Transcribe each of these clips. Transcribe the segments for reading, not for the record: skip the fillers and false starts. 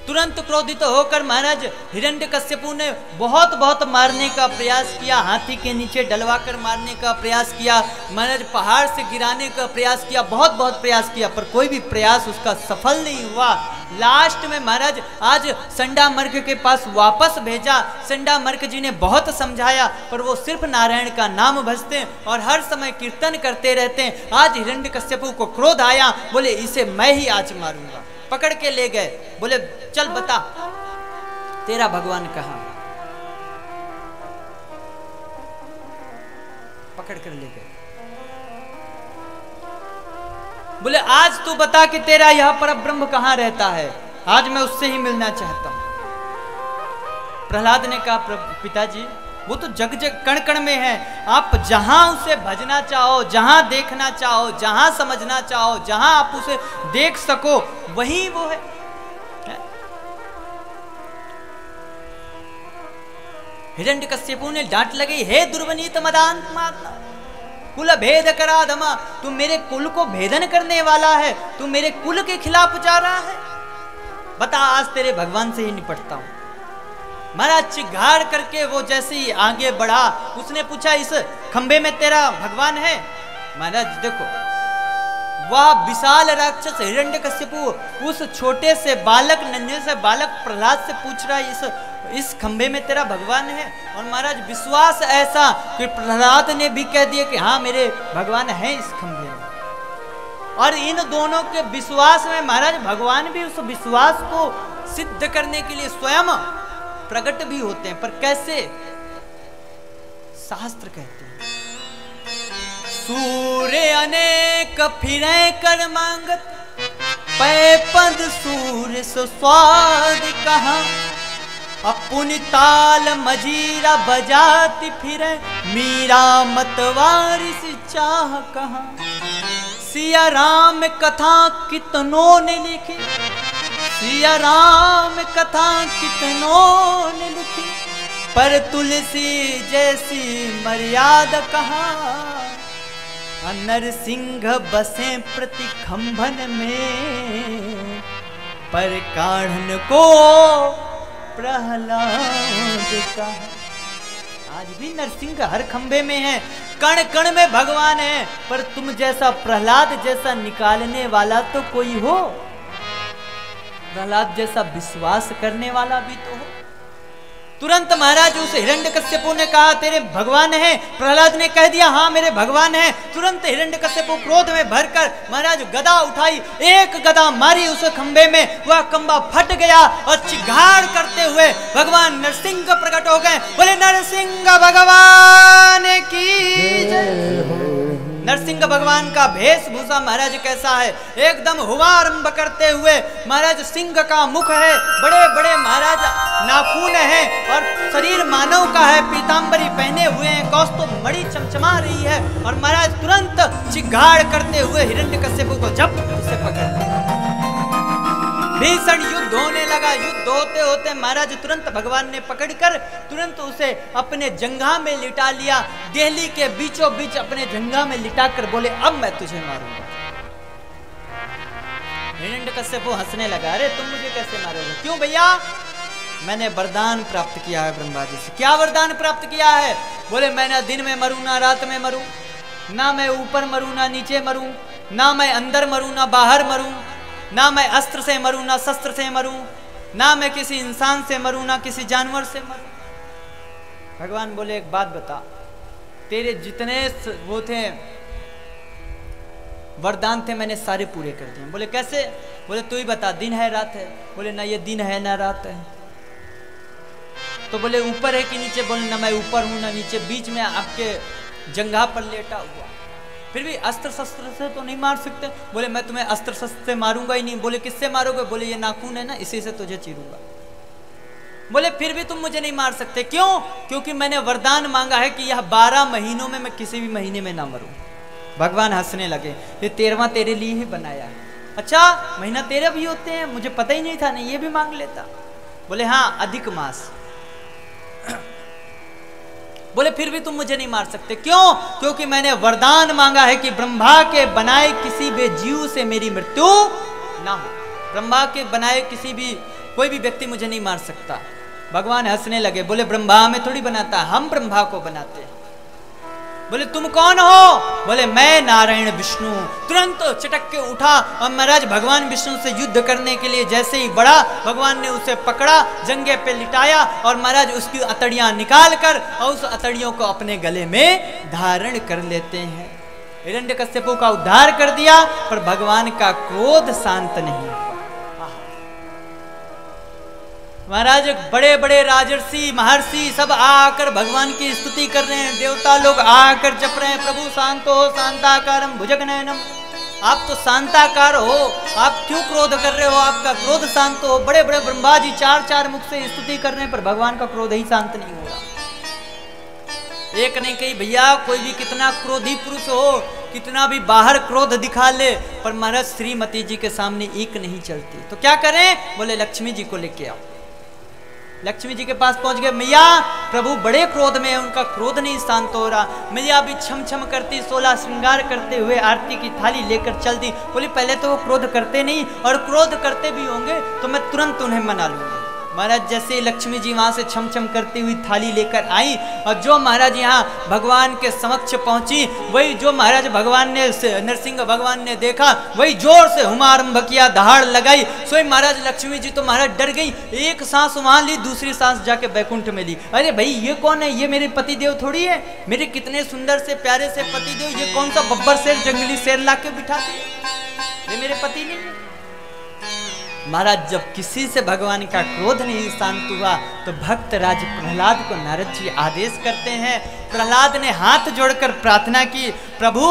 तुरंत क्रोधित होकर महाराज हिरण्यकश्यपु ने बहुत मारने का प्रयास किया, हाथी के नीचे डलवाकर मारने का प्रयास किया, महाराज पहाड़ से गिराने का प्रयास किया, बहुत प्रयास किया, पर कोई भी प्रयास उसका सफल नहीं हुआ। लास्ट में महाराज आज संडामर्क के पास वापस भेजा। संडामर्क जी ने बहुत समझाया, पर वो सिर्फ नारायण का नाम भजते हैं और हर समय कीर्तन करते रहते हैं। आज हिरण्यकश्यपु को क्रोध आया, बोले इसे मैं ही आज मारूंगा। पकड़ के ले गए, बोले चल बता तेरा भगवान कहाँ। पकड़ कर ले गए, बोले आज तू बता कि तेरा यह परब्रह्म कहाँ रहता है, आज मैं उससे ही मिलना चाहता हूं। प्रहलाद ने कहा पिताजी वो तो जग जग कण कण में है, आप जहां उसे भजना चाहो, जहां देखना चाहो, जहां समझना चाहो, जहां आप उसे देख सको वही वो है। हिरण्यकश्यपु ने डांट लगी, हे दुर्वनीत मदान्मात्मा कुल भेद करा धमा, तू मेरे कुल को भेदन करने वाला है, तू मेरे कुल के खिलाफ जा रहा है, बता आज तेरे भगवान से ही निपटता हूं। महाराज चिघाड़ करके वो जैसे ही आगे बढ़ा, उसने पूछा इस खंबे में तेरा भगवान है। महाराज देखो वह विशाल राक्षस हिरण्यकश्यपु उस छोटे से बालक, नन्हे से बालक प्रहलाद से पूछ रहा है इस खंबे में तेरा भगवान है। और महाराज विश्वास ऐसा कि प्रहलाद ने भी कह दिया कि हाँ मेरे भगवान है इस खंबे में। और इन दोनों के विश्वास में महाराज भगवान भी उस विश्वास को सिद्ध करने के लिए स्वयं प्रकट भी होते हैं, पर कैसे? शास्त्र कहते हैं सूर्य अनेक फिरे कर मांगत, पै पद सूर्य स्वाद कहा, अपुन ताल मजीरा बजाती फिरे, मीरा मतवारी से चाह कहा। सिया राम कथा कितनों ने लिखी, सिया राम कथा कितनों ने लिखी, पर तुलसी जैसी मर्यादा कहाँ। नरसिंह बसे प्रति खंभन में, पर काढ़न को प्रहलाद कहा। आज भी नरसिंह हर खंबे में है, कण कण में भगवान है, पर तुम जैसा प्रहलाद जैसा निकालने वाला तो कोई हो, प्रहलाद जैसा विश्वास करने वाला भी तो हो। तुरंत महाराज उस हिरण्यकश्यपु ने कहा तेरे भगवान हैं। प्रहलाद ने कह दिया हाँ मेरे भगवान हैं। तुरंत हिरण्यकश्यपु क्रोध में भरकर महाराज गदा उठाई, एक गदा मारी उस खंबे में, वह खंबा फट गया और चिघाड़ करते हुए भगवान नरसिंह प्रकट हो गए। बोले नरसिंह भगवान की जय। नरसिंह भगवान का वेशभूषा महाराज कैसा है, एकदम हुआरंभ करते हुए महाराज सिंह का मुख है, बड़े बड़े महाराज नाखून है और शरीर मानव का है, पीतांबरी पहने हुए हैं, कौस्तुभ मणि चमचमा रही है। और महाराज तुरंत चिघाड़ करते हुए हिरण्यकश्यपु को जब उसे पकड़, भीषण युद्ध होने लगा। युद्ध होते होते महाराज तुरंत भगवान ने पकड़कर तुरंत उसे अपने जंघा में लिटा लिया, देहली के बीचों बीच अपने जंघा में लिटाकर बोले अब मैं तुझे मारूंगा। हिरण्यकश्यपु हंसने लगा, अरे तुम मुझे कैसे मारोगे? क्यों भैया? मैंने वरदान प्राप्त किया है ब्रह्मा जी से। क्या वरदान प्राप्त किया है? बोले मैं ना दिन में मरूं ना रात में मरूं, ना मैं ऊपर मरूं ना नीचे मरूं, ना मैं अंदर मरूं ना बाहर मरूं, ना मैं अस्त्र से मरूं ना शस्त्र से मरूं, ना मैं किसी इंसान से मरूं ना किसी जानवर से मरूं। भगवान बोले एक बात बता, तेरे जितने वो थे वरदान थे मैंने सारे पूरे कर दिए। बोले कैसे? बोले तू ही बता, दिन है रात है? बोले ना ये दिन है ना रात है। तो बोले ऊपर है कि नीचे? बोले ना मैं ऊपर हूं ना नीचे, बीच में आपके जंघा पर लेटा हुआ। फिर भी अस्त्र शस्त्र से तो नहीं मार सकते? बोले मैं तुम्हें अस्त्र शस्त्र से मारूंगा ही नहीं। बोले किससे मारोगे? बोले ये नाखून है ना, इसी से तुझे चीरूंगा। बोले फिर भी तुम मुझे नहीं मार सकते, क्यों? क्योंकि मैंने वरदान मांगा है कि यह 12 महीनों में मैं किसी भी महीने में ना मरूं। भगवान हंसने लगे, ये 13वां तेरे लिए ही बनाया है। अच्छा महीना 13 भी होते हैं? मुझे पता ही नहीं था, नहीं ये भी मांग लेता। बोले हाँ अधिक मास। बोले फिर भी तुम मुझे नहीं मार सकते, क्यों? क्योंकि मैंने वरदान मांगा है कि ब्रह्मा के बनाए किसी भी जीव से मेरी मृत्यु ना हो। ब्रह्मा के बनाए किसी भी कोई भी व्यक्ति मुझे नहीं मार सकता। भगवान हंसने लगे, बोले ब्रह्मा में थोड़ी बनाता, हम ब्रह्मा को बनाते हैं। बोले तुम कौन हो? बोले मैं नारायण विष्णु। तुरंत चटक के उठा और महाराज भगवान विष्णु से युद्ध करने के लिए जैसे ही बढ़ा, भगवान ने उसे पकड़ा, जंघे पे लिटाया और महाराज उसकी अतड़ियां निकाल कर और उस अतड़ियों को अपने गले में धारण कर लेते हैं। हिरण्यकश्यपु का उद्धार कर दिया, पर भगवान का क्रोध शांत नहीं हुआ। महाराज बड़े बड़े राजर्षि महर्षि सब आकर भगवान की स्तुति कर रहे हैं, देवता लोग आकर जप रहे हैं, प्रभु शांतो शांताकारम भुजगनयनम। आप तो शांताकार हो, आप क्यों क्रोध कर रहे हो? आपका क्रोध शांत हो। बड़े बड़े ब्रह्मा जी चार चार मुख से स्तुति कर रहे हैं, पर भगवान का क्रोध ही शांत नहीं हो रहा। एक नहीं कही भैया, कोई भी कितना क्रोधी पुरुष हो, कितना भी बाहर क्रोध दिखा ले, पर महाराज श्रीमती जी के सामने एक नहीं चलती। तो क्या करें? बोले लक्ष्मी जी को लेके आओ। लक्ष्मी जी के पास पहुंच गए। मैया प्रभु बड़े क्रोध में है, उनका क्रोध नहीं शांत हो रहा। मैया भी छम छम करती 16 श्रृंगार करते हुए आरती की थाली लेकर चल दी। बोली पहले तो वो क्रोध करते नहीं, और क्रोध करते भी होंगे तो मैं तुरंत उन्हें मना लूंगी। महाराज जैसे लक्ष्मी जी वहां से छम छम करती हुई थाली लेकर आई, और जो महाराज यहाँ भगवान के समक्ष पहुंची, वही जो महाराज भगवान ने नरसिंह भगवान ने देखा, वही जोर से हुमारंभ किया, दहाड़ लगाई। सोई महाराज लक्ष्मी जी तो महाराज डर गई, एक सांस वहां ली, दूसरी सांस जाके बैकुंठ में ली। अरे भाई ये कौन है? ये मेरे पति देव थोड़ी है, मेरे कितने सुंदर से प्यारे से पति देव, ये कौन सा बब्बर शेर जंगली शेर ला के बिठा दिए? ये मेरे पति नहीं है। महाराज जब किसी से भगवान का क्रोध नहीं शांत हुआ, तो भक्त राज प्रहलाद को नारद जी आदेश करते हैं। प्रहलाद ने हाथ जोड़कर प्रार्थना की, प्रभु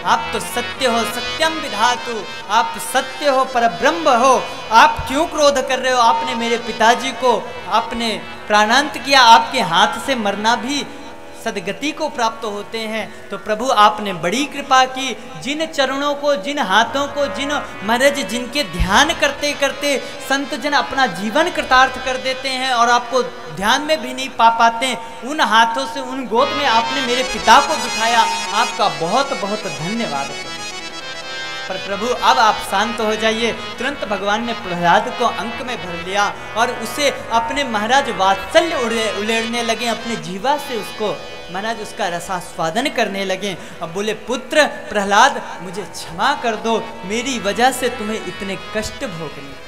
आप तो सत्य हो, सत्यम विधातु, आप सत्य हो, परब्रह्म हो, आप क्यों क्रोध कर रहे हो? आपने मेरे पिताजी को आपने प्राणांत किया, आपके हाथ से मरना भी सदगति को प्राप्त होते हैं। तो प्रभु आपने बड़ी कृपा की, जिन चरणों को, जिन हाथों को, जिन महाराज जिनके ध्यान करते करते संत जन अपना जीवन कृतार्थ कर देते हैं और आपको ध्यान में भी नहीं पा पाते, उन हाथों से उन गोद में आपने मेरे पिता को बिठाया, आपका बहुत बहुत धन्यवाद। पर प्रभु अब आप शांत हो जाइए। तुरंत भगवान ने प्रहलाद को अंक में भर लिया और उसे अपने महाराज वात्सल्य उड़ेड़ने लगे, अपने जीवा से उसको महाराज उसका रसास्वादन करने लगे। अब बोले पुत्र प्रहलाद मुझे क्षमा कर दो, मेरी वजह से तुम्हें इतने कष्ट भोगने पड़े।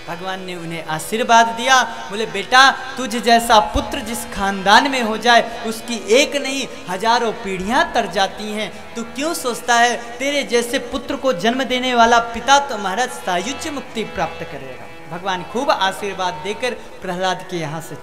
भगवान ने उन्हें आशीर्वाद दिया, बोले बेटा तुझ जैसा पुत्र जिस खानदान में हो जाए, उसकी एक नहीं हजारों पीढ़ियां तर जाती हैं। तू क्यों सोचता है तेरे जैसे पुत्र को जन्म देने वाला पिता तो महाराज सायुज्य मुक्ति प्राप्त करेगा। भगवान खूब आशीर्वाद देकर प्रहलाद के यहाँ से